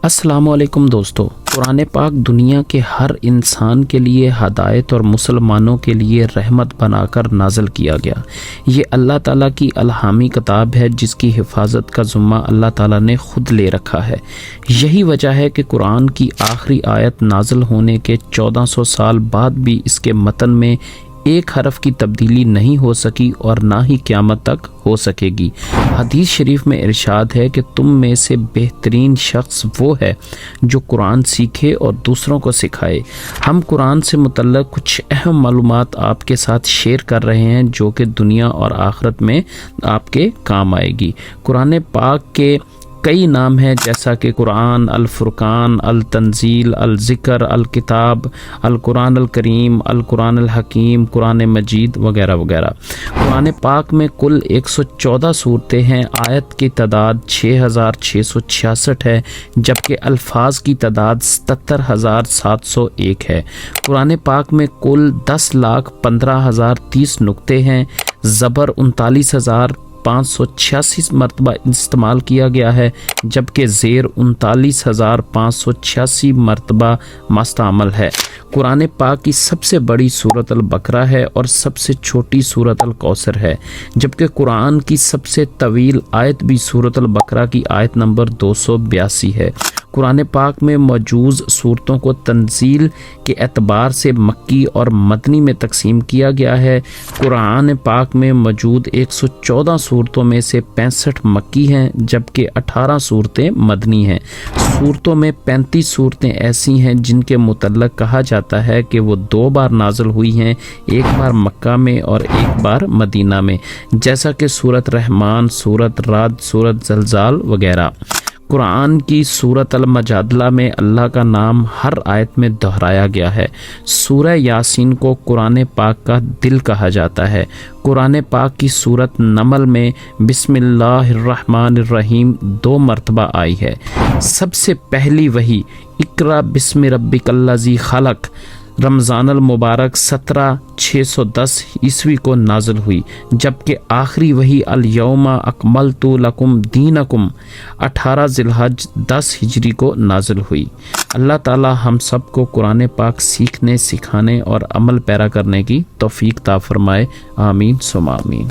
السلام علیکم دوستو، قرآن پاک دنیا کے ہر انسان کے لیے ہدایت اور مسلمانوں کے لیے رحمت بنا کر نازل کیا گیا۔ یہ اللہ تعالیٰ کی الہامی کتاب ہے جس کی حفاظت کا ذمہ اللہ تعالیٰ نے خود لے رکھا ہے۔ یہی وجہ ہے کہ قرآن کی آخری آیت نازل ہونے کے 1400 سال بعد بھی اس کے متن میں ایک حرف کی تبدیلی نہیں ہو سکی اور نہ ہی قیامت تک ہو سکے گی۔ حدیث شریف میں ارشاد ہے کہ تم میں سے بہترین شخص وہ ہے جو قرآن سیکھے اور دوسروں کو سکھائے۔ ہم قرآن سے متعلق کچھ اہم معلومات آپ کے ساتھ شیئر کر رہے ہیں جو کہ دنیا اور آخرت میں آپ کے کام آئے گی۔ قرآن پاک کے کئی نام ہیں جیسا کہ قرآن، الفرقان، التنزیل، الذکر، الکتاب، القرآن الکریم، القرآن الحکیم، قرآن مجید وغیرہ وغیرہ۔ قرآن پاک میں کل 114 صورتیں ہیں، آیت کی تعداد 6666 ہے جبکہ الفاظ کی تعداد 77701 ہے۔ قرآن پاک میں کل 10,15,030 نقطے ہیں، زبر 39,586 مرتبہ استعمال کیا گیا ہے جبکہ زیر 39,586 مرتبہ مستعمل ہے۔ قرآن پاک کی سب سے بڑی سورت البقرہ ہے اور سب سے چھوٹی سورت الکوثر ہے، جبکہ قرآن کی سب سے طویل آیت بھی سورت البقرہ کی آیت نمبر 282 ہے۔ قرآن پاک میں موجود صورتوں کو تنزیل کے اعتبار سے مکی اور مدنی میں تقسیم کیا گیا ہے۔ قرآن پاک میں موجود 114 صورتوں میں سے 65 مکی ہیں جبکہ 18 صورتیں مدنی ہیں۔ صورتوں میں 35 صورتیں ایسی ہیں جن کے متعلق کہا جاتا ہے کہ وہ 2 بار نازل ہوئی ہیں، ایک بار مکہ میں اور ایک بار مدینہ میں، جیسا کہ سورت رحمان، سورت رعد، سورت زلزال وغیرہ۔ قرآن کی سورت المجادلہ میں اللہ کا نام ہر آیت میں دہرایا گیا ہے۔ سورہ یاسین کو قرآن پاک کا دل کہا جاتا ہے۔ قرآن پاک کی سورت نمل میں بسم اللہ الرحمن الرحیم 2 مرتبہ آئی ہے۔ سب سے پہلی وحی اقرأ بسم ربک الذی خلق رمضان المبارک 17/610 عیسوی کو نازل ہوئی، جبکہ آخری وحی الیوم اکملت لکم دینکم 18 ذی الحج 10 ہجری کو نازل ہوئی۔ اللہ تعالی ہم سب کو قرآن پاک سیکھنے، سکھانے اور عمل پیرا کرنے کی توفیق عطا فرمائے، آمین ثم آمین۔